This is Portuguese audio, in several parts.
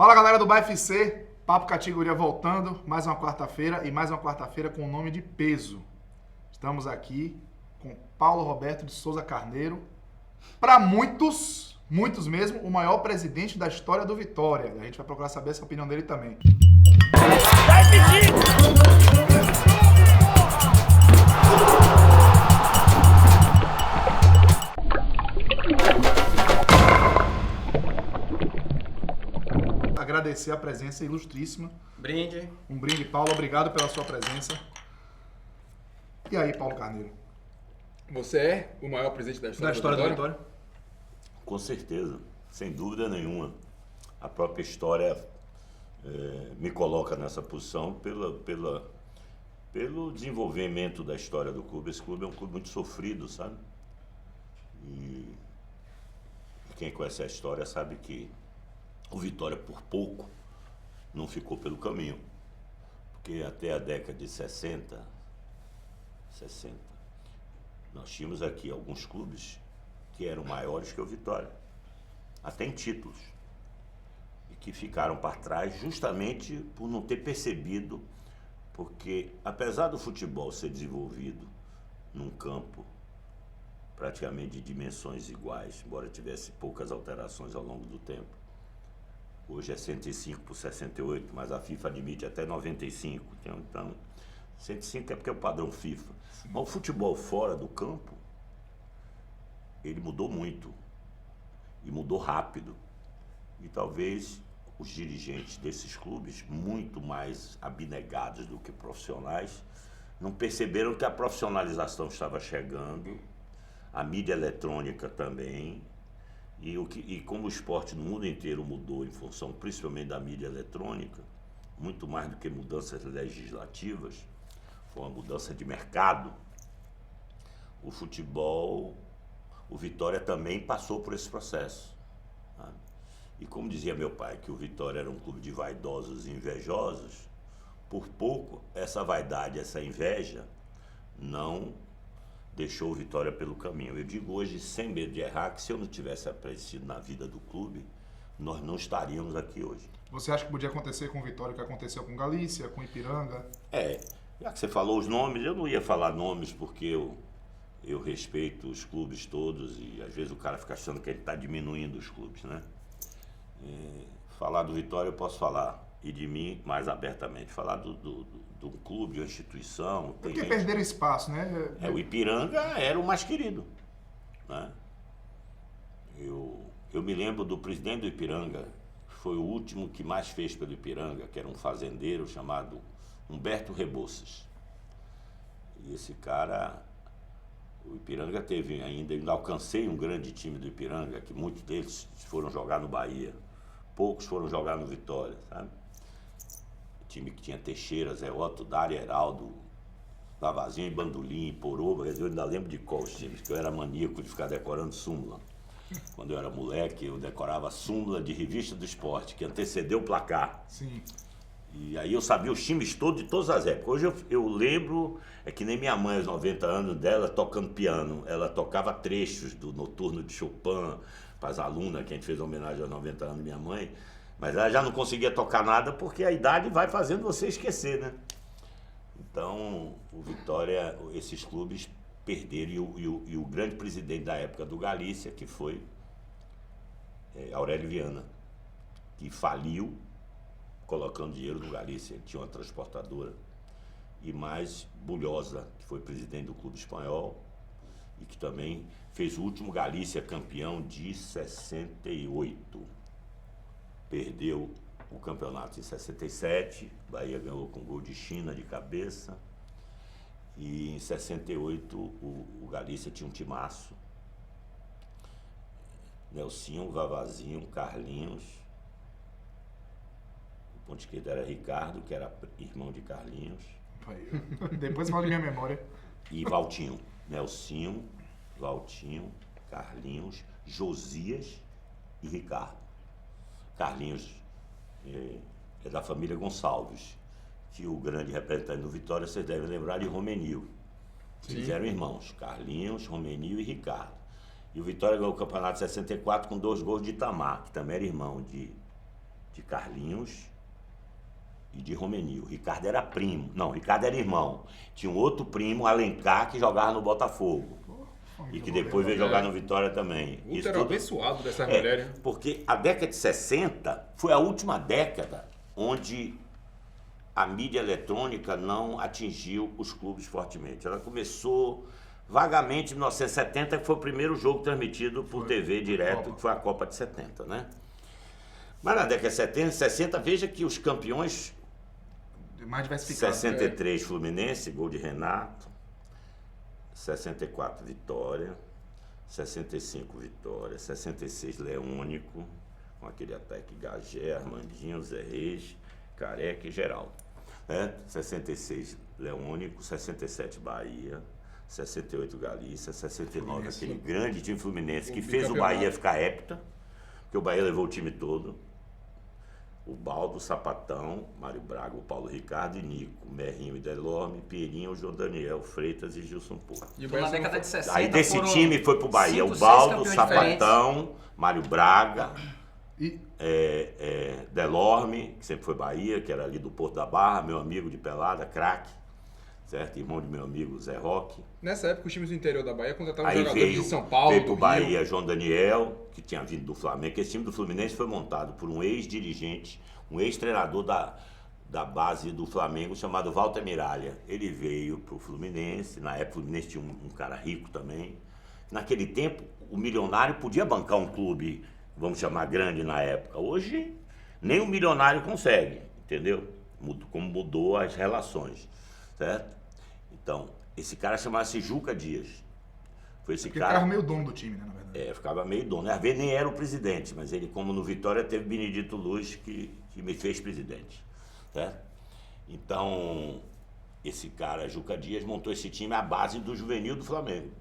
Fala galera do BFC, Papo Categoria voltando, mais uma quarta-feira e mais uma quarta-feira com o nome de peso. Estamos aqui com Paulo Roberto de Souza Carneiro, para muitos mesmo, o maior presidente da história do Vitória. A gente vai procurar saber essa opinião dele também. Vai pedir! Agradecer a presença ilustríssima. Brinde. Um brinde, Paulo. Obrigado pela sua presença. E aí, Paulo Carneiro? Você é o maior presidente da história do Vitória? Com certeza, sem dúvida nenhuma. A própria história me coloca nessa posição pelo desenvolvimento da história do clube. Esse clube é um clube muito sofrido, sabe? E quem conhece a história sabe que o Vitória, por pouco, não ficou pelo caminho. Porque até a década de 60, nós tínhamos aqui alguns clubes que eram maiores que o Vitória, até em títulos, e que ficaram para trás justamente por não ter percebido, porque apesar do futebol ser desenvolvido num campo praticamente de dimensões iguais, embora tivesse poucas alterações ao longo do tempo, hoje é 105 por 68, mas a FIFA admite até 95. Então, 105 é porque é o padrão FIFA. Sim. Mas o futebol fora do campo, ele mudou muito. E mudou rápido. E talvez os dirigentes desses clubes, muito mais abnegados do que profissionais, não perceberam que a profissionalização estava chegando, a mídia eletrônica também. E como o esporte no mundo inteiro mudou em função principalmente da mídia eletrônica, muito mais do que mudanças legislativas, foi uma mudança de mercado, o futebol, o Vitória também passou por esse processo. Sabe? E como dizia meu pai, que o Vitória era um clube de vaidosos e invejosos, por pouco essa vaidade, essa inveja, não deixou o Vitória pelo caminho. Eu digo hoje, sem medo de errar, que se eu não tivesse aparecido na vida do clube, nós não estaríamos aqui hoje. Você acha que podia acontecer com o Vitória o que aconteceu com Galícia, com Ipiranga? Já que você falou os nomes, eu não ia falar nomes porque eu respeito os clubes todos e às vezes o cara fica achando que ele está diminuindo os clubes, né? Falar do Vitória eu posso falar, e de mim mais abertamente. Falar do clube, de uma instituição. Porque perderam espaço, né? O Ipiranga era o mais querido, né? Eu me lembro do presidente do Ipiranga, que foi o último que mais fez pelo Ipiranga, que era um fazendeiro chamado Humberto Rebouças. E esse cara, o Ipiranga teve ainda alcancei um grande time do Ipiranga, que muitos deles foram jogar no Bahia, poucos foram jogar no Vitória, sabe? Time que tinha Teixeira, Zé Otto, Dário, Heraldo, Lavazinho, Bandolim, Poroba. Eu ainda lembro de qual os times, que eu era maníaco de ficar decorando súmula. Quando eu era moleque, eu decorava súmula de revista do esporte, que antecedeu o placar. Sim. E aí eu sabia os times todos de todas as épocas. Hoje eu lembro, é que nem minha mãe, aos 90 anos dela, tocando piano. Ela tocava trechos do Noturno de Chopin para as alunas, que a gente fez homenagem aos 90 anos de minha mãe. Mas ela já não conseguia tocar nada porque a idade vai fazendo você esquecer, né? Então, o Vitória, esses clubes perderam e o grande presidente da época do Galícia, que foi Aurélio Viana, que faliu colocando dinheiro no Galícia. Ele tinha uma transportadora. E mais Bulhosa, que foi presidente do clube espanhol e que também fez o último Galícia campeão de 68. Perdeu o campeonato em 67, Bahia ganhou com gol de China de cabeça. E em 68 o Galícia tinha um timaço. Nelsinho, Vavazinho, Carlinhos. O ponto esquerdo era Ricardo, que era irmão de Carlinhos. Depois fala de minha memória. E Valtinho. Nelsinho, Valtinho, Carlinhos, Josias e Ricardo. Carlinhos é da família Gonçalves, que o grande representante do Vitória, vocês devem lembrar de Romenil. Eles eram irmãos, Carlinhos, Romenil e Ricardo. E o Vitória ganhou o campeonato de 64 com 2 gols de Itamar, que também era irmão de Carlinhos e de Romenil. Ricardo era primo. Não, Ricardo era irmão. Tinha um outro primo, Alencar, que jogava no Botafogo. E que depois veio jogar no Vitória também. Isso era abençoado dessas mulheres. Porque a década de 60 foi a última década onde a mídia eletrônica não atingiu os clubes fortemente. Ela começou vagamente em 1970, que foi o primeiro jogo transmitido por TV direto, que foi a Copa de 70, né? Mas na década de 70, 60, veja que os campeões... Mais diversificado. 63 Fluminense, gol de Renato. 64 Vitória. 65 Vitória. 66 Leônico, com aquele ataque Gagé, Armandinho, Zé Reis, Careca e Geraldo. 66 Leônico, 67 Bahia, 68 Galícia, 69 Fluminense. Aquele grande time Fluminense que O fez o bicampeonato. Bahia ficar hepta, porque o Bahia levou o time todo. O Baldo, o Sapatão, Mário Braga, o Paulo Ricardo e Nico, Merrinho e Delorme, Pinheirinho, o João Daniel, Freitas e Gilson Porto. E o Então, na Bahia década de 60 Aí desse foram time foi pro Bahia 5, o 6 Baldo, o campeões Sapatão, Mário Braga, E Delorme, que sempre foi Bahia, que era ali do Porto da Barra, meu amigo de pelada, craque, certo? Irmão de meu amigo Zé Roque. Nessa época, os times do interior da Bahia contratavam Aí jogadores veio, de São Paulo, veio do pro Rio. Bahia João Daniel, que tinha vindo do Flamengo. Esse time do Fluminense foi montado por um ex-dirigente, um ex-treinador da base do Flamengo, chamado Walter Miralha. Ele veio pro Fluminense, na época o Fluminense tinha um cara rico também. Naquele tempo, o milionário podia bancar um clube, vamos chamar grande na época. Hoje, nem o milionário consegue, entendeu? Como mudou as relações, certo? Então, esse cara chamava-se Juca Dias. Foi esse porque cara... ficava meio dono do time, né, na verdade. ficava meio dono. Às vezes nem era o presidente, mas ele, como no Vitória, teve Benedito Luz, que me fez presidente, certo? Então, esse cara, Juca Dias, montou esse time à base do juvenil do Flamengo.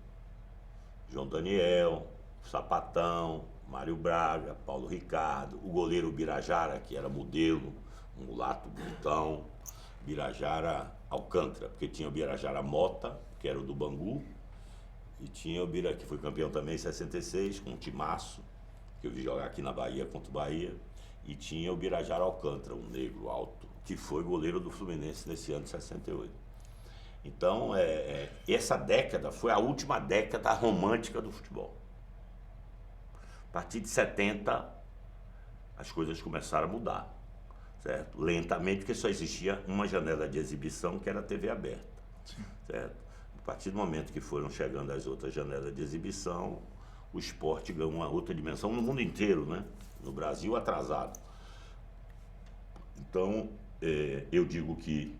João Daniel, Sapatão, Mário Braga, Paulo Ricardo, o goleiro Birajara, que era modelo, um mulato bonitão, Birajara Alcântara, porque tinha o Birajara Mota, que era o do Bangu, e tinha o Bira, que foi campeão também em 66, com um timaço, que eu vi jogar aqui na Bahia contra o Bahia, e tinha o Birajara Alcântara, um negro alto, que foi goleiro do Fluminense nesse ano de 68. Então, essa década foi a última década romântica do futebol. A partir de 70, as coisas começaram a mudar, certo? Lentamente, porque só existia uma janela de exibição, que era a TV aberta, certo? A partir do momento que foram chegando as outras janelas de exibição, o esporte ganhou uma outra dimensão no mundo inteiro, né? No Brasil, atrasado. Então, eu digo que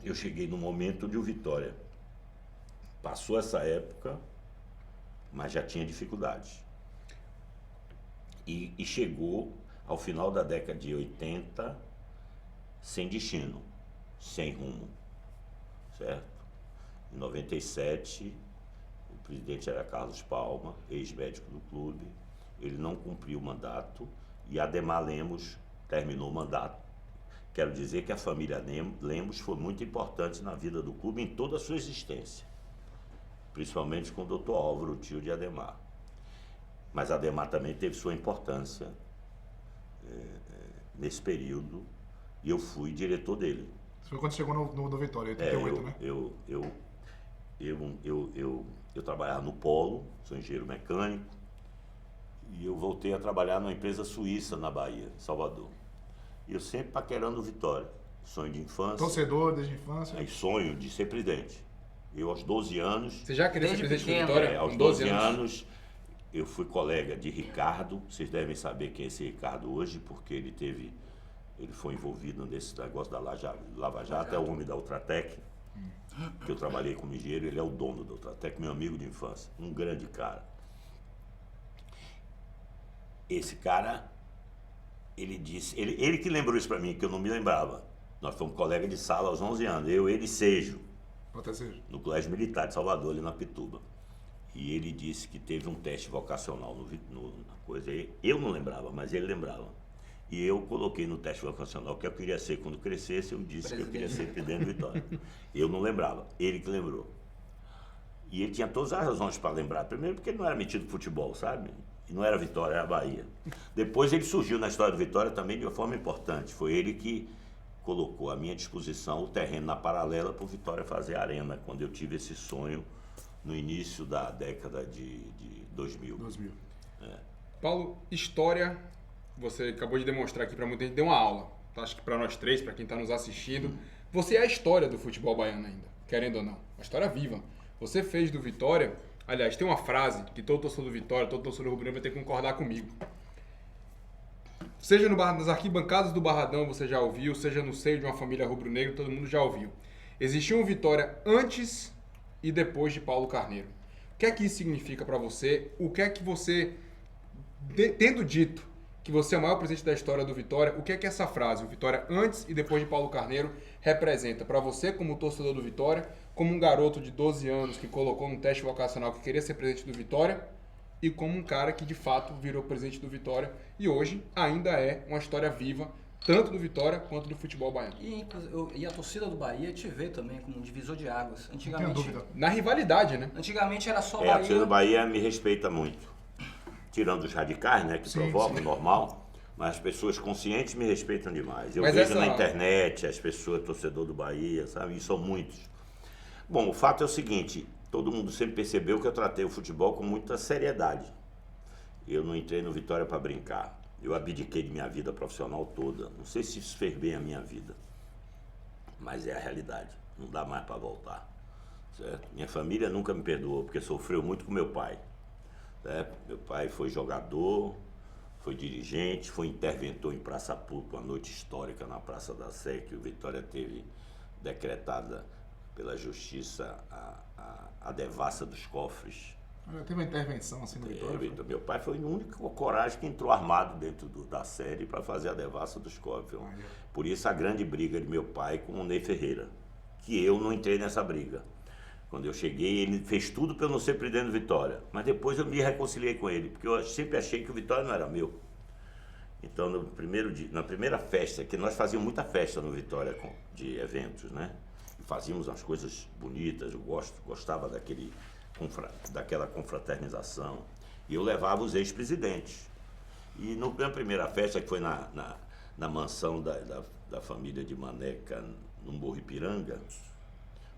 eu cheguei no momento de o Vitória passou essa época, mas já tinha dificuldades. E chegou ao final da década de 80 sem destino, sem rumo, certo? Em 97, o presidente era Carlos Palma, ex-médico do clube, ele não cumpriu o mandato e Ademar Lemos terminou o mandato. Quero dizer que a família Lemos foi muito importante na vida do clube em toda a sua existência, principalmente com o Dr. Álvaro, o tio de Ademar. Mas Ademar também teve sua importância nesse período e eu fui diretor dele. Isso foi quando chegou no Vitória, 88, né? Eu trabalhava no Polo, sou engenheiro mecânico, e eu voltei a trabalhar numa empresa suíça na Bahia, Salvador. E eu sempre paquerando o Vitória, sonho de infância. Torcedor desde a infância. Aí sonho de ser presidente. Eu aos 12 anos... Você já queria ser Desde presidente do pequeno. Vitória? aos Com 12 anos, eu fui colega de Ricardo. Vocês devem saber quem é esse Ricardo hoje, porque ele foi envolvido nesse negócio da Lava Jato, é o homem da Ultratec, que eu trabalhei como engenheiro, ele é o dono da Ultratec, meu amigo de infância, um grande cara. Esse cara, ele disse, ele que lembrou isso pra mim, que eu não me lembrava. Nós fomos colegas de sala aos 11 anos, ele e Sejo, no Colégio Militar de Salvador, ali na Pituba. E ele disse que teve um teste vocacional na coisa. Eu não lembrava, mas ele lembrava. E eu coloquei no teste vocacional que eu queria ser quando crescesse, eu disse que eu queria ser presidente do Vitória. Eu não lembrava, ele que lembrou. E ele tinha todas as razões para lembrar. Primeiro porque ele não era metido no futebol, sabe? E não era Vitória, era Bahia. Depois ele surgiu na história do Vitória também de uma forma importante. Foi ele que colocou à minha disposição o terreno na Paralela para o Vitória fazer a arena, quando eu tive esse sonho no início da década de 2000. 2000. Paulo, história, você acabou de demonstrar aqui para muita gente, deu uma aula. Tá? Acho que para nós três, para quem está nos assistindo, você é a história do futebol baiano ainda, querendo ou não. Uma história viva. Você fez do Vitória, aliás, tem uma frase que todo torcedor do Vitória, todo torcedor do rubro-negro vai ter que concordar comigo. Seja nas arquibancadas do Barradão, você já ouviu, seja no seio de uma família rubro-negra, todo mundo já ouviu. Existiu um Vitória antes e depois de Paulo Carneiro. O que é que isso significa para você? O que é que você, tendo dito que você é o maior presidente da história do Vitória, o que é que essa frase, o Vitória antes e depois de Paulo Carneiro, representa para você como torcedor do Vitória, como um garoto de 12 anos que colocou no teste vocacional que queria ser presidente do Vitória, e como um cara que de fato virou presidente do Vitória e hoje ainda é uma história viva, tanto do Vitória quanto do futebol baiano. E a torcida do Bahia te vê também como um divisor de águas. Não tenho dúvida. Na rivalidade, né? Antigamente era só A Bahia. torcida do Bahia me respeita muito. Tirando os radicais, né, que Sim, provocam, sim. normal, mas as pessoas conscientes me respeitam demais. Eu Mas vejo essa- na internet as pessoas, torcedor do Bahia, sabe, e são muitos. Bom, o fato é o seguinte, todo mundo sempre percebeu que eu tratei o futebol com muita seriedade. Eu não entrei no Vitória para brincar. Eu abdiquei de minha vida profissional toda. Não sei se isso fez bem a minha vida, mas é a realidade. Não dá mais para voltar. Certo? Minha família nunca me perdoou, porque sofreu muito com meu pai. Certo? Meu pai foi jogador, foi dirigente, foi interventor em Praça Pública, uma noite histórica na Praça da Sé, que o Vitória teve decretada pela justiça a devassa dos cofres. Teve uma intervenção assim no Vitória. Meu pai foi o único coragem que entrou armado dentro da série para fazer a devassa dos cofres. Por isso a grande briga de meu pai com o Ney Ferreira, que eu não entrei nessa briga. Quando eu cheguei, ele fez tudo para eu não ser presidente do Vitória. Mas depois eu me reconciliei com ele, porque eu sempre achei que o Vitória não era meu. Então, no primeiro dia, na primeira festa, que nós fazíamos muita festa no Vitória de eventos, né? E fazíamos umas coisas bonitas, eu gostava daquela confraternização. E eu levava os ex-presidentes. E na primeira festa, que foi na mansão da família de Maneca, no Morro Ipiranga,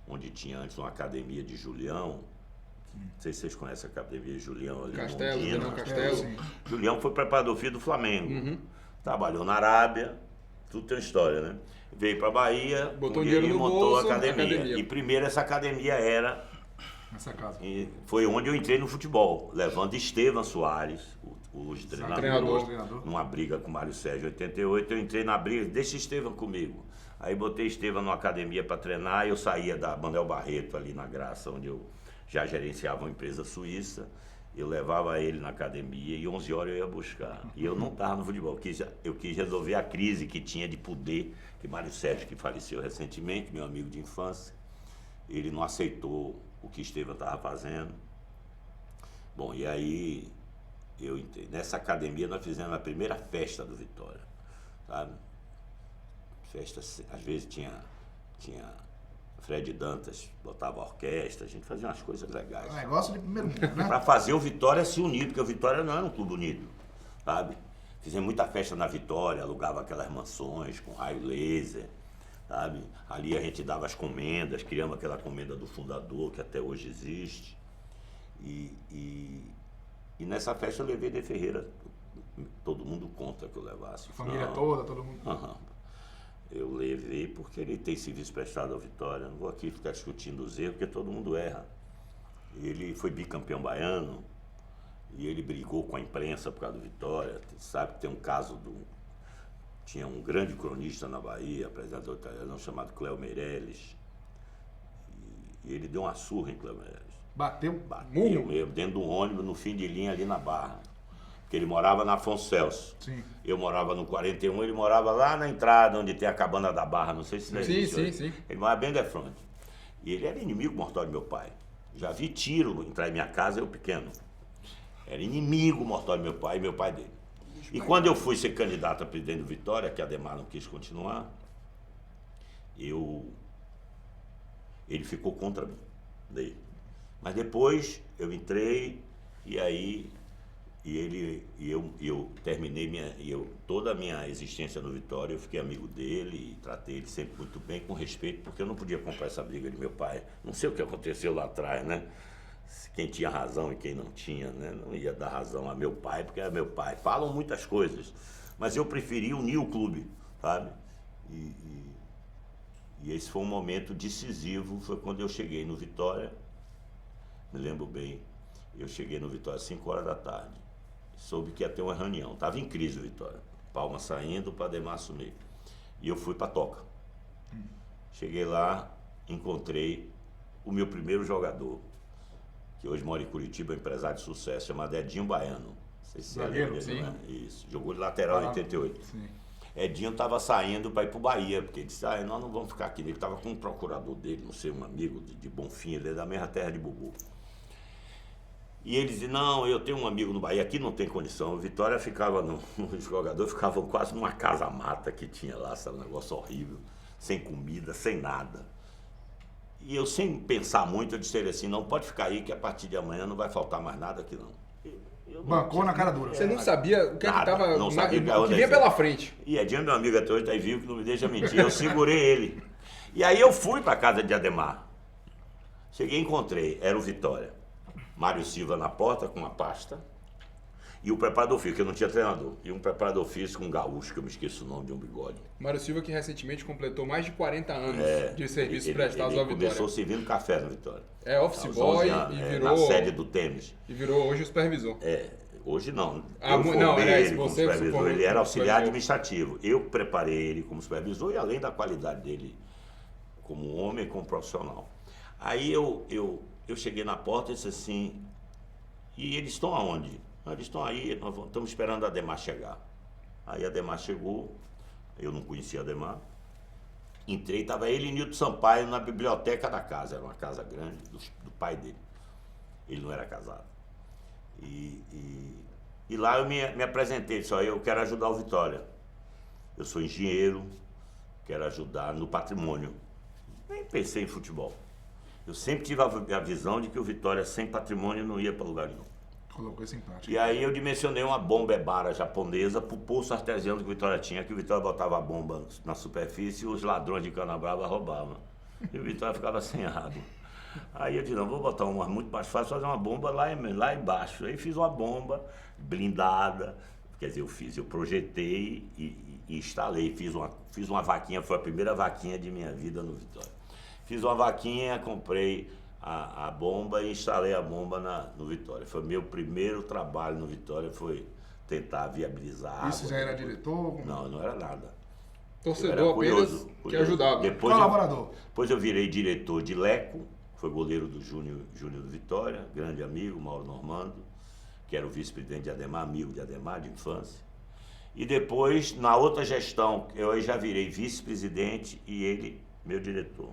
onde tinha antes uma academia de Julião. Não sei se vocês conhecem a academia de Julião ali Castelo, em Londrina. Julião Castelo. Sim. Julião foi preparador físico do Flamengo. Trabalhou na Arábia, tudo tem uma história, né? Veio para Bahia, Botou com dinheiro no montou bolso, a academia. academia. E primeiro essa academia era, Nessa casa. e foi onde eu entrei no futebol, levando Estevam Soares, o treinador, Treinador. numa briga com o Mário Sérgio em 88, eu entrei na briga, deixa Estevam comigo. Aí botei Estevam numa academia para treinar, eu saía da Manuel Barreto ali na Graça, onde eu já gerenciava uma empresa suíça, eu levava ele na academia e 11 horas eu ia buscar. E eu não estava no futebol, eu quis resolver a crise que tinha de poder, que Mário Sérgio, que faleceu recentemente, meu amigo de infância, ele não aceitou o que Estevam estava fazendo. Bom, e aí eu entrei. Nessa academia nós fizemos a primeira festa do Vitória, sabe? Festa, às vezes tinha Fred Dantas, botava orquestra, a gente fazia umas coisas legais. É um negócio de primeiro mundo, né? Para fazer o Vitória se unir, porque o Vitória não era um clube unido, sabe? Fizemos muita festa na Vitória, alugava aquelas mansões com raio laser, sabe? Ali a gente dava as comendas, criamos aquela comenda do fundador, que até hoje existe. E nessa festa eu levei de Ferreira, todo mundo conta que eu levasse. A família Não. toda, todo mundo. Aham. Eu levei porque ele tem serviço prestado ao Vitória. Não vou aqui ficar discutindo os erros, porque todo mundo erra. Ele foi bicampeão baiano e ele brigou com a imprensa por causa do Vitória. Sabe que tem um caso tinha um grande cronista na Bahia, apresentador italiano, chamado Cléo Meirelles. E ele deu uma surra em Cléo Meirelles. Bateu. Bateu mesmo, dentro do ônibus, no fim de linha ali na Barra. Porque ele morava na Afonso Celso. Sim. Eu morava no 41, ele morava lá na entrada onde tem a cabana da Barra, não sei se não Sim, existe sim, hoje. sim. Ele morava bem de frente. E ele era inimigo mortal de meu pai. Já vi tiro entrar em minha casa, eu pequeno. Era inimigo mortal de meu pai e meu pai dele. E quando eu fui ser candidato a presidente do Vitória, que a Ademar não quis continuar, ele ficou contra mim. Mas depois eu entrei e aí eu terminei toda a minha existência no Vitória, eu fiquei amigo dele e tratei ele sempre muito bem, com respeito, porque eu não podia comprar essa briga de meu pai. Não sei o que aconteceu lá atrás, né? Quem tinha razão e quem não tinha, né? Não ia dar razão a meu pai, porque era meu pai. Falam muitas coisas, mas eu preferi unir o clube, sabe? E esse foi um momento decisivo, foi quando eu cheguei no Vitória, me lembro bem, eu cheguei no Vitória às 5 horas da tarde, soube que ia ter uma reunião, estava em crise o Vitória, Palma saindo, para Ademar assumir, e eu fui para a Toca. Cheguei lá, encontrei o meu primeiro jogador, que hoje mora em Curitiba, empresário de sucesso, chamado Edinho Baiano. Não sei se você lembra dele, né? Isso, jogou de lateral em 88. Sim. Edinho estava saindo para ir para o Bahia, porque ele disse, nós não vamos ficar aqui. Ele estava com um procurador dele, não sei, um amigo de Bonfim, ele é da mesma terra de Bubu. E ele disse, não, eu tenho um amigo no Bahia, aqui não tem condição. O Vitória ficava, os jogadores ficavam quase numa casa-mata que tinha lá, sabe, um negócio horrível, sem comida, sem nada. E eu, sem pensar muito, eu disse a ele assim, não pode ficar aí que a partir de amanhã não vai faltar mais nada aqui não. Bancou na cara dura. Você não sabia o que estava, o que vinha pela pela frente. E Edinho, meu amigo até hoje, está vivo, que não me deixa mentir. Eu segurei ele. E aí eu fui para casa de Ademar. Cheguei e encontrei, era o Vitória. Mário Silva na porta com uma pasta. E o preparador físico, que eu não tinha treinador. E um preparador físico, um gaúcho, que eu me esqueço o nome, de um bigode. Mário Silva, que recentemente completou mais de 40 anos de serviços prestados ao Vitória. Ele começou servindo café no Vitória. É office boy anos, e virou... na sede do Temes. E virou hoje o supervisor. Hoje não. Não, era isso, como você supervisor. Ele era auxiliar supervisor administrativo. Eu preparei ele como supervisor e além da qualidade dele como homem e como profissional. Aí eu cheguei na porta e disse assim, e eles estão aonde? Eles estão aí, nós estamos esperando a Ademar chegar. Aí a Ademar chegou, eu não conhecia a Ademar. Entrei, estava ele e Nilton Sampaio na biblioteca da casa, era uma casa grande do pai dele. Ele não era casado. E lá eu me apresentei, disse, eu quero ajudar o Vitória. Eu sou engenheiro, quero ajudar no patrimônio. Nem pensei em futebol. Eu sempre tive a visão de que o Vitória sem patrimônio não ia para lugar nenhum. Colocou isso em prática. E aí eu dimensionei uma bomba ebara japonesa para o poço artesiano que o Vitória tinha, que o Vitória botava a bomba na superfície e os ladrões de canabrava roubavam. E o Vitória ficava sem água. Aí eu disse, não, vou botar uma muito mais fácil, fazer uma bomba lá embaixo. Aí fiz uma bomba blindada, quer dizer, eu projetei e instalei, fiz uma vaquinha, foi a primeira vaquinha de minha vida no Vitória. Fiz uma vaquinha, comprei a bomba e instalei a bomba no Vitória. Foi meu primeiro trabalho no Vitória, foi tentar viabilizar. Isso já era diretor? Não, não era nada. Torcedor apenas que ajudava. Colaborador. Depois eu virei diretor de Leco, foi goleiro do Júnior do Vitória, grande amigo, Mauro Normando, que era o vice-presidente de Ademar, amigo de Ademar, de infância. E depois, na outra gestão, eu já virei vice-presidente e ele, meu diretor.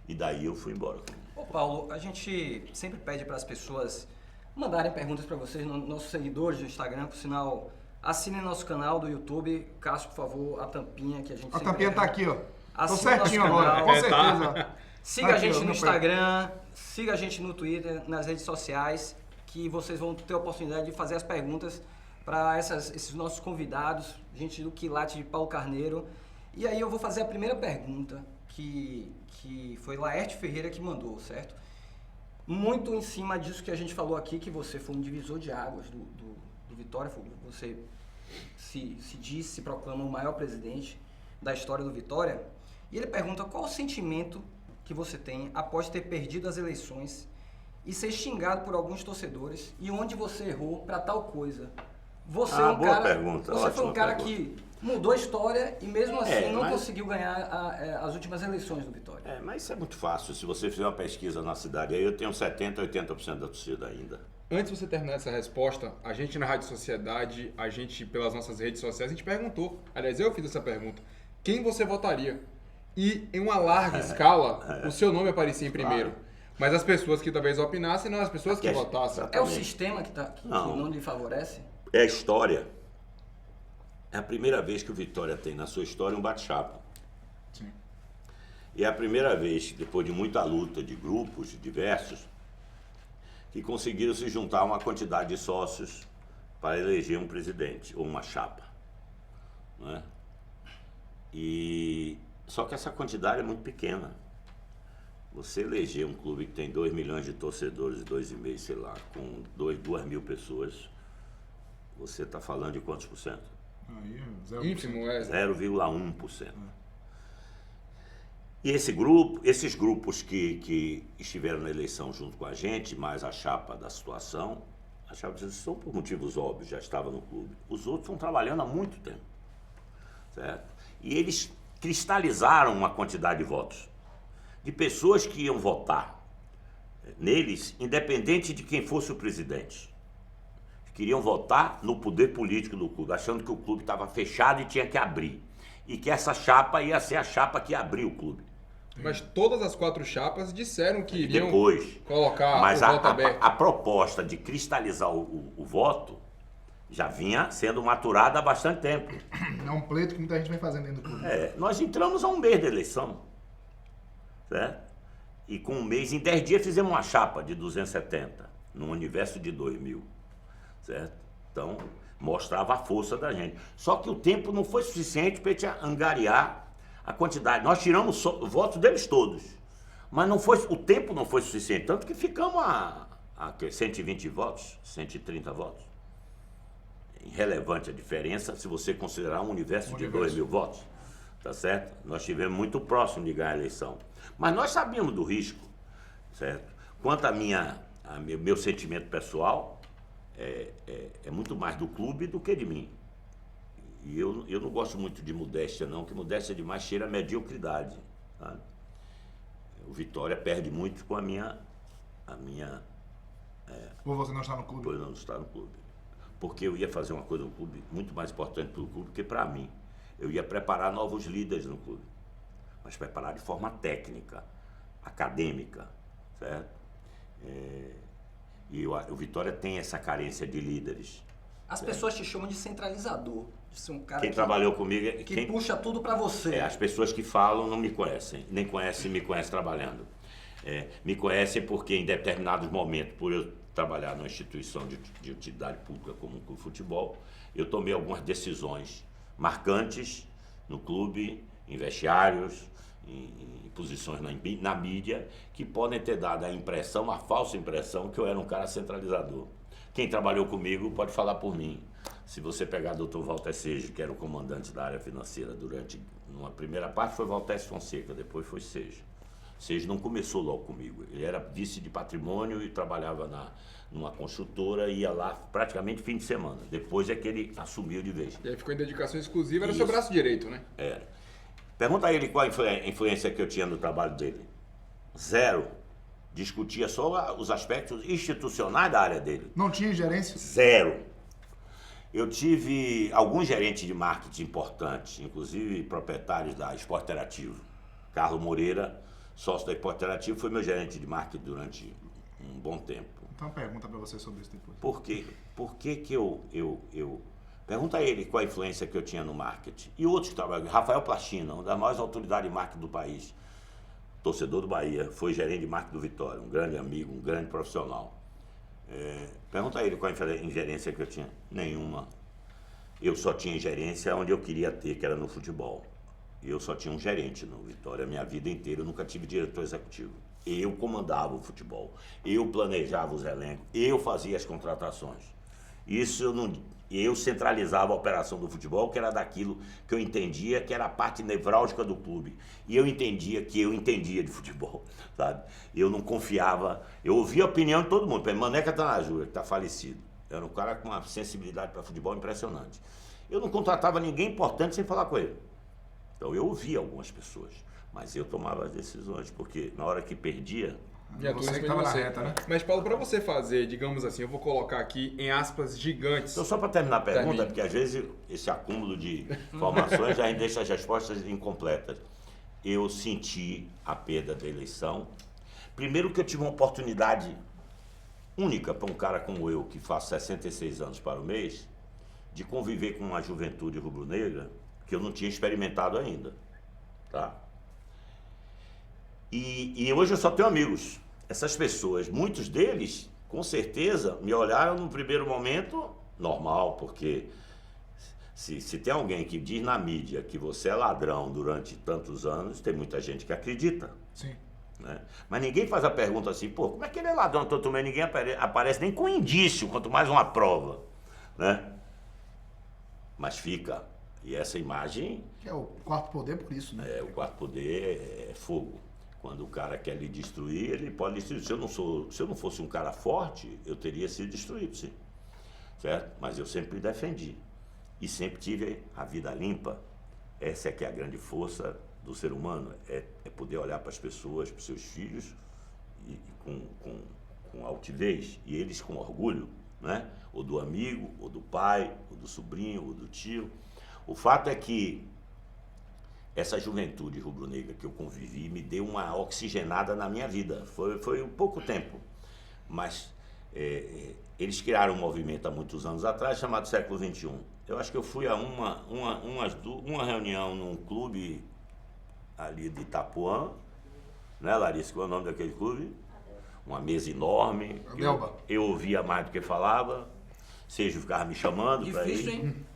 E daí eu fui embora. Ô Paulo, a gente sempre pede para as pessoas mandarem perguntas para vocês, nossos seguidores do Instagram, por sinal, assinem nosso canal do YouTube. Cássio, por favor, a tampinha que a gente A tampinha tá aqui, ó. Tô Assina certinho nosso agora, canal. com certeza. Siga Aqui, a gente ó, no meu Instagram, siga a gente no Twitter, nas redes sociais, que vocês vão ter a oportunidade de fazer as perguntas para esses nossos convidados, gente do quilate de Paulo Carneiro. E aí eu vou fazer a primeira pergunta, que foi Laerte Ferreira que mandou, certo? Muito em cima disso que a gente falou aqui, que você foi um divisor de águas do Vitória, você se proclama o maior presidente da história do Vitória. E ele pergunta qual o sentimento que você tem após ter perdido as eleições e ser xingado por alguns torcedores e onde você errou para tal coisa. Você pergunta, você foi um cara pergunta. que mudou a história e mesmo assim não mas... conseguiu ganhar as últimas eleições do Vitória. Mas isso é muito fácil. Se você fizer uma pesquisa na cidade, aí eu tenho 70%, 80% da torcida ainda. Antes de você terminar essa resposta, a gente na Rádio Sociedade, a gente pelas nossas redes sociais, a gente perguntou. Aliás, eu fiz essa pergunta. Quem você votaria? E em uma larga escala, o seu nome aparecia em primeiro. Claro. Mas as pessoas que talvez opinassem, não as pessoas que votassem. É o sistema que não lhe favorece? É a história. É a primeira vez que o Vitória tem na sua história um bate-chapa. Sim. E é a primeira vez, depois de muita luta de grupos diversos, que conseguiram se juntar uma quantidade de sócios para eleger um presidente ou uma chapa, né? Só que essa quantidade é muito pequena. Você eleger um clube que tem 2 milhões de torcedores, 2,5, sei lá, com 2 mil pessoas, você está falando de quantos por cento? Aí, Ínfimo, 0,1%. E esses grupos que estiveram na eleição junto com a gente, mais a chapa da situação, a chapa de situação por motivos óbvios, já estava no clube. Os outros estão trabalhando há muito tempo, certo? E eles cristalizaram uma quantidade de votos, de pessoas que iam votar neles, independente de quem fosse o presidente. Queriam votar no poder político do clube, achando que o clube estava fechado e tinha que abrir. E que essa chapa ia ser a chapa que abriu o clube. Mas todas as 4 chapas disseram que iriam colocar mas o voto aberto. A proposta de cristalizar o voto já vinha sendo maturada há bastante tempo. É um pleito que muita gente vem fazendo dentro do clube. Nós entramos há um mês da eleição, certo? E com um mês, em 10 dias, fizemos uma chapa de 270, num universo de 2.000, certo? Então, mostrava a força da gente. Só que o tempo não foi suficiente para a gente angariar a quantidade. Nós tiramos votos deles todos, mas o tempo não foi suficiente, tanto que ficamos a 120 votos, 130 votos. Irrelevante a diferença se você considerar um universo de 2.000 votos, tá certo? Nós estivemos muito próximos de ganhar a eleição, mas nós sabíamos do risco, certo? Quanto meu sentimento pessoal, é muito mais do clube do que de mim. E eu não gosto muito de modéstia, não, que modéstia demais cheira a mediocridade. Tá? O Vitória perde muito com a minha Por você não estar no clube. Por não estar no clube. Porque eu ia fazer uma coisa no clube muito mais importante para o clube que para mim. Eu ia preparar novos líderes no clube, mas preparar de forma técnica, acadêmica, certo? E o Vitória tem essa carência de líderes. As pessoas te chamam de centralizador, de ser um cara Quem trabalhou comigo... que puxa tudo para você. As pessoas que falam não me conhecem, nem me conhecem trabalhando. Me conhecem porque em determinados momentos, por eu trabalhar numa instituição de utilidade pública como o futebol, eu tomei algumas decisões marcantes no clube, em vestiários, em posições na mídia, que podem ter dado a falsa impressão que eu era um cara centralizador. Quem trabalhou comigo pode falar por mim. Se você pegar o Dr. Walter Seja, que era o comandante da área financeira numa primeira parte foi Walter Fonseca, depois foi Seja. Seja não começou logo comigo, ele era vice de patrimônio e trabalhava numa construtora e ia lá praticamente fim de semana. Depois é que ele assumiu de vez. E aí ficou em dedicação exclusiva, era seu braço direito, né? Era. Pergunta a ele qual a influência que eu tinha no trabalho dele. 0. Discutia só os aspectos institucionais da área dele. Não tinha gerência? 0. Eu tive alguns gerentes de marketing importantes, inclusive proprietários da Esporte Interativo. Carlos Moreira, sócio da Esporte Interativo, foi meu gerente de marketing durante um bom tempo. Então, uma pergunta para você sobre isso depois. Por quê? Por que que eu... Pergunta a ele qual a influência que eu tinha no marketing. E outros que trabalham. Rafael Plachina, uma das maiores autoridades de marketing do país. Torcedor do Bahia, foi gerente de marketing do Vitória, um grande amigo, um grande profissional. Pergunta a ele qual a ingerência que eu tinha. Nenhuma. Eu só tinha ingerência onde eu queria ter, que era no futebol. Eu só tinha um gerente no Vitória a minha vida inteira, eu nunca tive diretor executivo. Eu comandava o futebol, eu planejava os elencos, eu fazia as contratações. Eu centralizava a operação do futebol, que era daquilo que eu entendia que era a parte nevrálgica do clube. E eu entendia que eu entendia de futebol, sabe? Eu não confiava, eu ouvia a opinião de todo mundo. Maneca Tanajura, que está falecido, era um cara com uma sensibilidade para futebol impressionante. Eu não contratava ninguém importante sem falar com ele. Então eu ouvia algumas pessoas, mas eu tomava as decisões, porque na hora que perdia... E a Você que turma estava de na você. reta, né? Mas, Paulo, para você fazer, digamos assim, eu vou colocar aqui em aspas gigantes. Então, só para terminar a pergunta, Termine. porque às vezes esse acúmulo de informações já deixa as respostas incompletas. Eu senti a perda da eleição. Primeiro que eu tive uma oportunidade única para um cara como eu, que faz 66 anos para o mês, de conviver com uma juventude rubro-negra que eu não tinha experimentado ainda. Tá? E hoje eu só tenho amigos. Essas pessoas, muitos deles, com certeza, me olharam no primeiro momento normal, porque se tem alguém que diz na mídia que você é ladrão durante tantos anos, tem muita gente que acredita. Sim. Né? Mas ninguém faz a pergunta assim, pô, como é que ele é ladrão tanto mês? Ninguém aparece nem com indício, quanto mais uma prova, né? Mas fica. E essa imagem... Que é o quarto poder por isso, né? O quarto poder é fogo. Quando o cara quer lhe destruir, ele pode destruir. Se eu não fosse um cara forte, eu teria sido destruído, sim. Certo? Mas eu sempre defendi. E sempre tive a vida limpa. Essa é que é a grande força do ser humano. É poder olhar para as pessoas, para os seus filhos, e com altivez. E eles com orgulho, né? Ou do amigo, ou do pai, ou do sobrinho, ou do tio. O fato é que essa juventude rubro-negra que eu convivi me deu uma oxigenada na minha vida. Foi um pouco tempo, mas eles criaram um movimento há muitos anos atrás chamado Século XXI. Eu acho que eu fui a uma reunião num clube ali de Itapuã, né, Larissa? Qual é o nome daquele clube? Uma mesa enorme. Eu ouvia mais do que falava. Sérgio ficava me chamando para ir. Difícil, hein?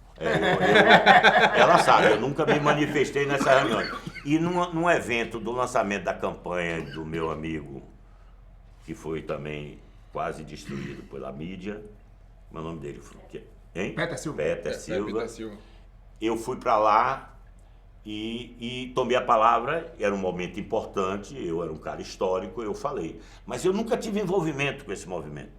Ela sabe, eu nunca me manifestei nessa reunião. E num evento do lançamento da campanha do meu amigo, que foi também quase destruído pela mídia, o nome dele foi, hein? Peter Silva. Peter Silva. Eu fui para lá e tomei a palavra, era um momento importante, eu era um cara histórico, eu falei. Mas eu nunca tive envolvimento com esse movimento.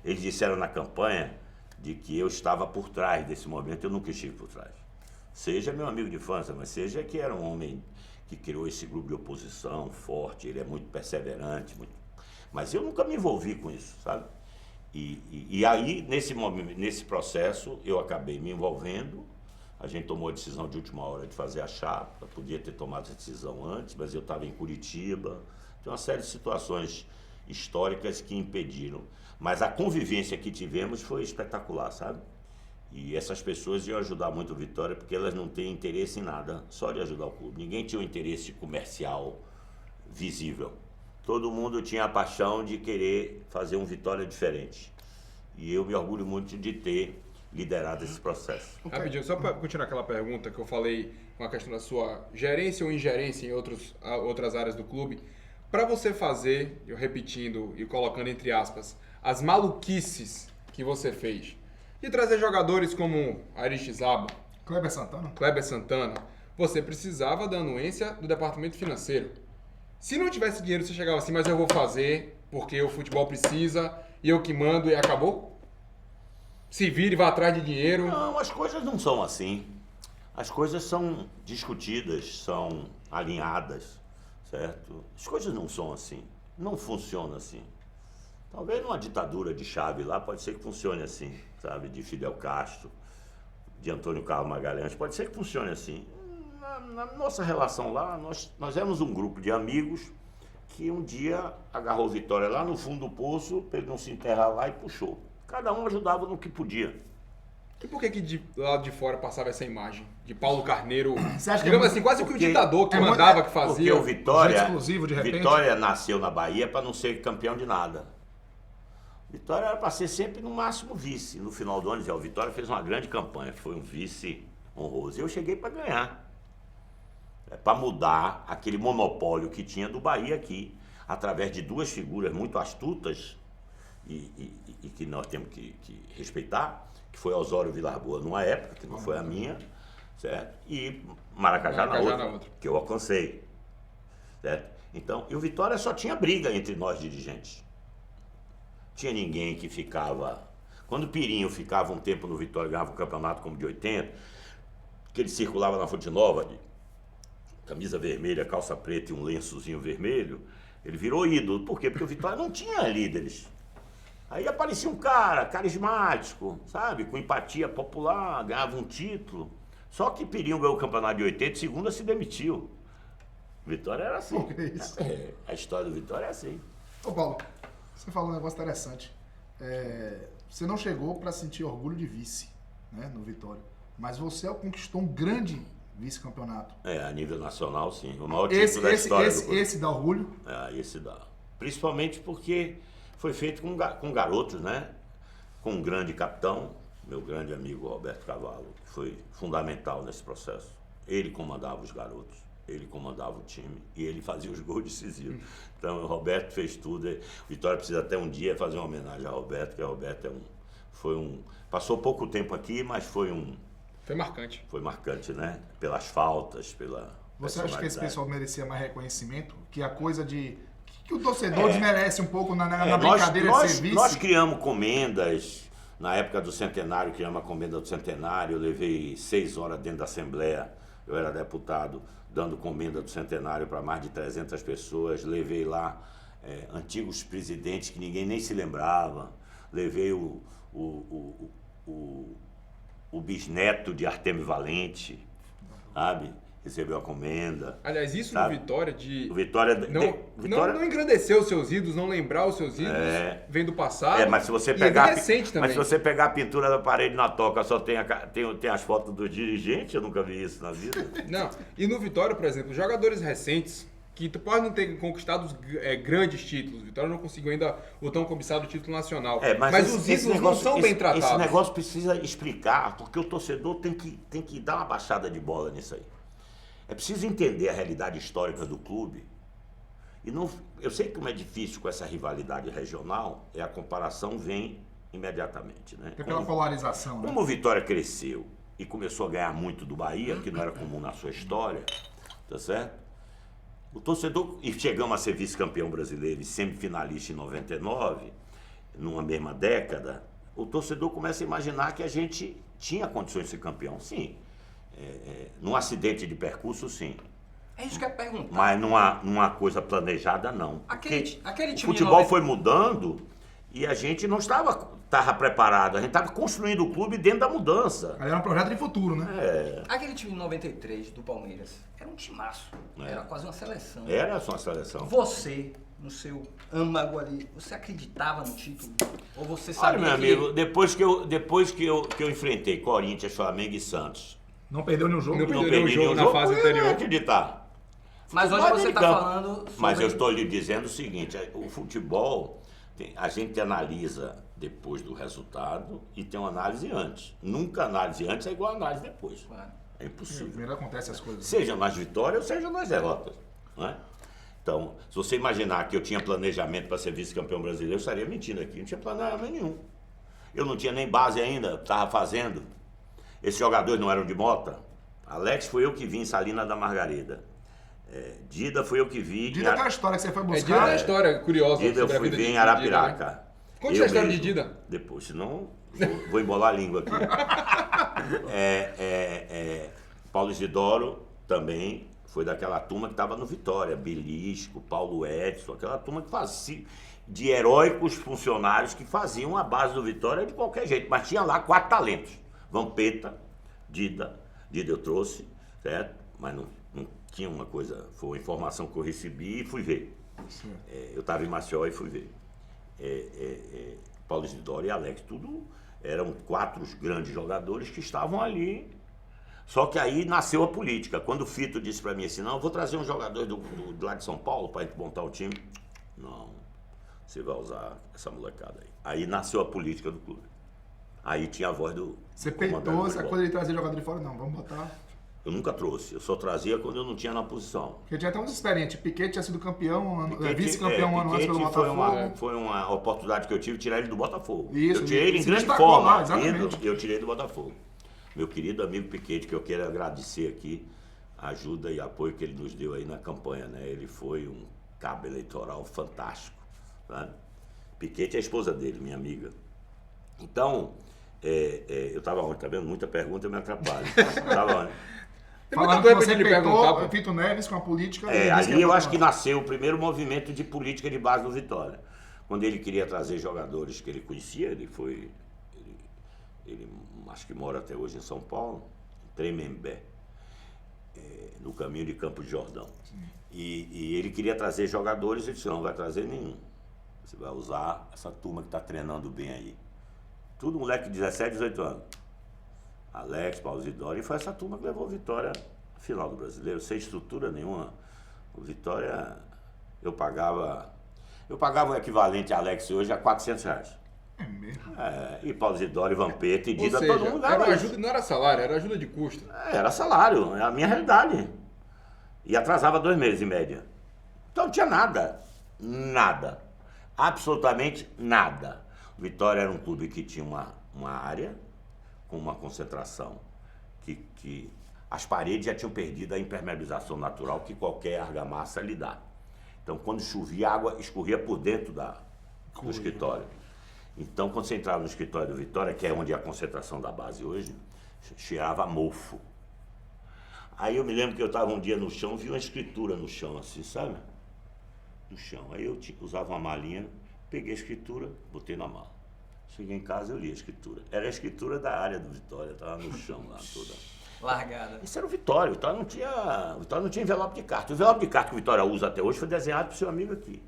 Eles disseram na campanha de que eu estava por trás desse movimento, eu nunca estive por trás. Seja meu amigo de infância, mas seja que era um homem que criou esse grupo de oposição forte, ele é muito perseverante, mas eu nunca me envolvi com isso, sabe? E aí, nesse processo, eu acabei me envolvendo, a gente tomou a decisão de última hora de fazer a chapa, podia ter tomado essa decisão antes, mas eu estava em Curitiba, tem uma série de situações históricas que impediram. Mas a convivência que tivemos foi espetacular, sabe? E essas pessoas iam ajudar muito o Vitória, porque elas não têm interesse em nada, só de ajudar o clube. Ninguém tinha um interesse comercial visível. Todo mundo tinha a paixão de querer fazer um Vitória diferente. E eu me orgulho muito de ter liderado esse processo. Rapidinho, só para continuar aquela pergunta que eu falei com a questão da sua gerência ou ingerência em outras áreas do clube. Para você fazer, eu repetindo e colocando entre aspas, as maluquices que você fez, de trazer jogadores como Aristizábal, Kleber Santana, você precisava da anuência do departamento financeiro. Se não tivesse dinheiro, você chegava assim, mas eu vou fazer, porque o futebol precisa, e eu que mando, e acabou? Se vire e vá atrás de dinheiro. Não, as coisas não são assim. As coisas são discutidas, são alinhadas, certo? As coisas não são assim, não funcionam assim. Talvez numa ditadura de Chávez lá, pode ser que funcione assim, sabe? De Fidel Castro, de Antônio Carlos Magalhães, pode ser que funcione assim. Na nossa relação lá, nós éramos um grupo de amigos que um dia agarrou Vitória lá no fundo do poço, para ele não se enterrar lá e puxou. Cada um ajudava no que podia. E por que de lado de fora passava essa imagem de Paulo Carneiro, Você acha que digamos assim, quase que o ditador que mandava, que fazia? Porque o Vitória, exclusivo, de repente. Vitória nasceu na Bahia para não ser campeão de nada. Vitória era para ser sempre no máximo vice. No final do ano, o Vitória fez uma grande campanha, foi um vice honroso. E eu cheguei para ganhar. Para mudar aquele monopólio que tinha do Bahia aqui, através de duas figuras muito astutas e que nós temos que respeitar, que foi Osório Vilar-Boa numa época, que não foi a minha, certo? E Maracajá na outra, que eu alcancei, certo? Então, e o Vitória só tinha briga entre nós dirigentes. Tinha ninguém que ficava... Quando o Pirinho ficava um tempo no Vitória, ganhava um campeonato como de 80, que ele circulava na Fonte Nova, de camisa vermelha, calça preta e um lençozinho vermelho, ele virou ídolo. Por quê? Porque o Vitória não tinha líderes. Aí aparecia um cara carismático, sabe? Com empatia popular, ganhava um título. Só que Pirinho ganhou o campeonato de 80 e segunda se demitiu. Vitória era assim. Por que isso? A história do Vitória é assim. Ô Paulo, você falou um negócio interessante. Você não chegou para sentir orgulho de vice, né, no Vitória. Mas você conquistou um grande vice-campeonato. A nível nacional, sim. O maior título da história do clube. Esse dá orgulho? Esse dá. Principalmente porque foi feito com garotos, né? Com um grande capitão, meu grande amigo Roberto Cavallo, que foi fundamental nesse processo. Ele comandava os garotos, ele comandava o time e ele fazia os gols decisivos. Então, o Roberto fez tudo. O Vitória precisa até um dia fazer uma homenagem ao Roberto, que o Roberto passou pouco tempo aqui, mas foi marcante. Foi marcante, né? Pelas faltas, pela Você acha que esse pessoal merecia mais reconhecimento? Que a coisa de... que o torcedor desmerece um pouco na brincadeira de ser vice? Nós criamos comendas, na época do centenário, criamos a comenda do centenário, eu levei 6 horas dentro da Assembleia, eu era deputado, dando comenda do centenário para mais de 300 pessoas, levei lá antigos presidentes que ninguém nem se lembrava, levei o bisneto de Artemio Valente, sabe? Recebeu a comenda. Aliás, isso sabe? no Vitória O Vitória não engrandecer os seus ídolos, não lembrar os seus ídolos, vem do passado. Mas se você pegar recente também. Mas se você pegar a pintura da parede na toca, só tem as fotos do dirigente, eu nunca vi isso na vida. Não. E no Vitória, por exemplo, jogadores recentes que podem não ter conquistado grandes títulos. O Vitória não conseguiu ainda o tão cobiçado título nacional. Mas os ídolos não são bem tratados. Esse negócio precisa explicar, porque o torcedor tem que dar uma baixada de bola nisso aí. É preciso entender a realidade histórica do clube. E não, eu sei que como é difícil com essa rivalidade regional, a comparação vem imediatamente. Né? Pela polarização. Como o Vitória cresceu e começou a ganhar muito do Bahia, que não era comum na sua história, tá certo? O torcedor, e chegamos a ser vice-campeão brasileiro e semifinalista em 99, numa mesma década, o torcedor começa a imaginar que a gente tinha condições de ser campeão, sim. Num acidente de percurso, sim. É isso que eu ia perguntar. Mas numa coisa planejada, não. Aquele time o futebol foi mudando e a gente não estava preparado. A gente estava construindo o clube dentro da mudança. Aí era um projeto de futuro, né? Aquele time de 93 do Palmeiras era um timaço. Era quase uma seleção. Era só uma seleção. Você, no seu âmago ali, você acreditava no título? Ou você sabia? Olha, meu amigo, depois que eu enfrentei Corinthians, Flamengo e Santos, não perdeu nenhum jogo. Não perdeu nenhum jogo na fase anterior. Eu não acreditar. Mas hoje você está falando sobre... Mas eu estou lhe dizendo o seguinte, o futebol, a gente analisa depois do resultado e tem uma análise antes. Nunca análise antes é igual a análise depois. Claro. É impossível. Primeiro acontece as coisas. Seja nas vitórias, seja nas derrotas. Não é? Então, se você imaginar que eu tinha planejamento para ser vice-campeão brasileiro, eu estaria mentindo aqui. Não tinha planejamento nenhum. Eu não tinha nem base ainda, estava fazendo. Esses jogadores não eram de Mota. Alex foi eu que vi em Salina da Margarida. Dida foi eu que vi. Dida é aquela história que você foi buscar. Dida é uma história curiosa. Dida eu fui ver em Arapiraca. Né? Conte a história de Dida. Depois, senão vou embolar a língua aqui. Paulo Isidoro também foi daquela turma que estava no Vitória. Belisco, Paulo Edson, aquela turma que fazia de heróicos funcionários que faziam a base do Vitória de qualquer jeito. Mas tinha lá 4 talentos. Vampeta, Dida eu trouxe, certo? Mas não tinha uma coisa, foi uma informação que eu recebi e fui ver. Eu estava em Maceió e fui ver. Paulo Isidoro e Alex, tudo eram 4 grandes jogadores que estavam ali. Só que aí nasceu a política. Quando o Fito disse para mim assim, não, eu vou trazer um jogador do lá de São Paulo para a gente montar o time. Não, você vai usar essa molecada aí. Aí nasceu a política do clube. Aí tinha a voz do... Você peitou essa coisa de trazer jogador de fora? Não, vamos botar... Eu nunca trouxe, eu só trazia quando eu não tinha na posição. Porque tinha até uns experientes. Piquet tinha sido campeão, vice-campeão um ano antes pelo Botafogo. Foi uma oportunidade que eu tive de tirar ele do Botafogo. Isso, eu tirei ele em grande forma. Eu tirei do Botafogo. Meu querido amigo Piquet, que eu quero agradecer aqui, a ajuda e apoio que ele nos deu aí na campanha, né? Ele foi um cabo eleitoral fantástico. Tá? Piquet é a esposa dele, minha amiga. Então... eu estava onde? Tá vendo? Muita pergunta, eu me atrapalho. Estava onde? Falando que você peitou Fito Neves com a política... ali eu acho que nasceu o primeiro movimento de política de base do Vitória. Quando ele queria trazer jogadores que ele conhecia, ele acho que mora até hoje em São Paulo, Tremembé, no caminho de Campo de Jordão. E ele queria trazer jogadores, ele disse, não vai trazer nenhum. Você vai usar essa turma que está treinando bem aí. Tudo moleque de 17, 18 anos. Alex, Paulo Isidoro, e foi essa turma que levou o Vitória à final do Brasileiro, sem estrutura nenhuma. O Vitória, eu pagava o equivalente a Alex hoje a R$400. É mesmo. E Paulo Isidoro e Vampeta e Ou Dida, seja, todo mundo era ganhava uma isso. ajuda, não era salário, era ajuda de custo. Era salário, é a minha realidade. E atrasava 2 meses em média. Então não tinha nada. Nada. Absolutamente nada. O Vitória era um clube que tinha uma área com uma concentração que as paredes já tinham perdido a impermeabilização natural que qualquer argamassa lhe dá. Então quando chovia, a água escorria por dentro do escritório. Então quando você entrava no escritório do Vitória, que é onde é a concentração da base hoje, cheirava a mofo. Aí eu me lembro que eu estava um dia no chão, vi uma escritura no chão assim, sabe? No chão. Aí eu usava uma malinha, peguei a escritura, botei na mala. Cheguei em casa, eu li a escritura. Era a escritura da área do Vitória, estava no chão lá toda. Largada. Isso era o Vitória. O Vitória não tinha envelope de carta. O envelope de carta que o Vitória usa até hoje foi desenhado pro seu amigo aqui.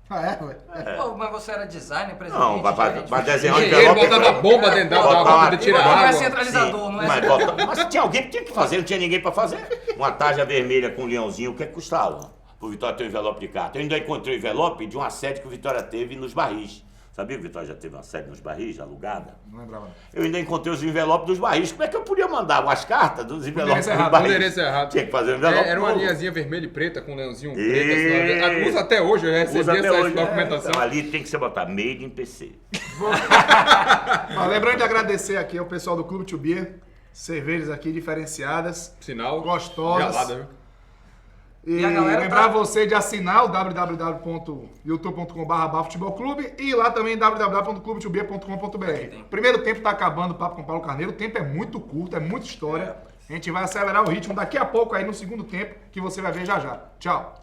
Ah, é, ué? Pô, mas você era designer, presidente? Não, vai desenhar um Ele envelope. botava bomba dentro da Botar água pra uma- tirar Não é água. centralizador, não é? Mas tinha alguém que tinha que fazer, não tinha ninguém para fazer. Uma tarja vermelha com um leãozinho, o que é que custava? Pro Vitória ter um envelope de carta. Eu ainda encontrei o envelope de uma sede que o Vitória teve nos barris. Sabia que o Vitória já teve uma sede nos barris, alugada? Não lembrava. Eu ainda encontrei os envelopes dos barris. Como é que eu podia mandar umas cartas dos envelopes endereço dos errado, barris? endereço errado. Tinha que fazer um envelope Era uma novo. linhazinha vermelha e preta com um leãozinho Isso. preto. Assim, usa até hoje, eu recebi Usa até essa hoje, documentação. Então, ali tem que ser botar made in PC. Ó, lembrando de agradecer aqui ao pessoal do Clube to Beer, cervejas aqui diferenciadas, Sinal. gostosas. Gelada, viu? E, E a galera lembrar tá- você de assinar o www.youtube.com/bafutebolclube e lá também www.clubetobeer.com.br. Primeiro tempo tá acabando o papo com o Paulo Carneiro, o tempo é muito curto, é muita história. A gente vai acelerar o ritmo daqui a pouco aí no segundo tempo, que você vai ver já já. Tchau.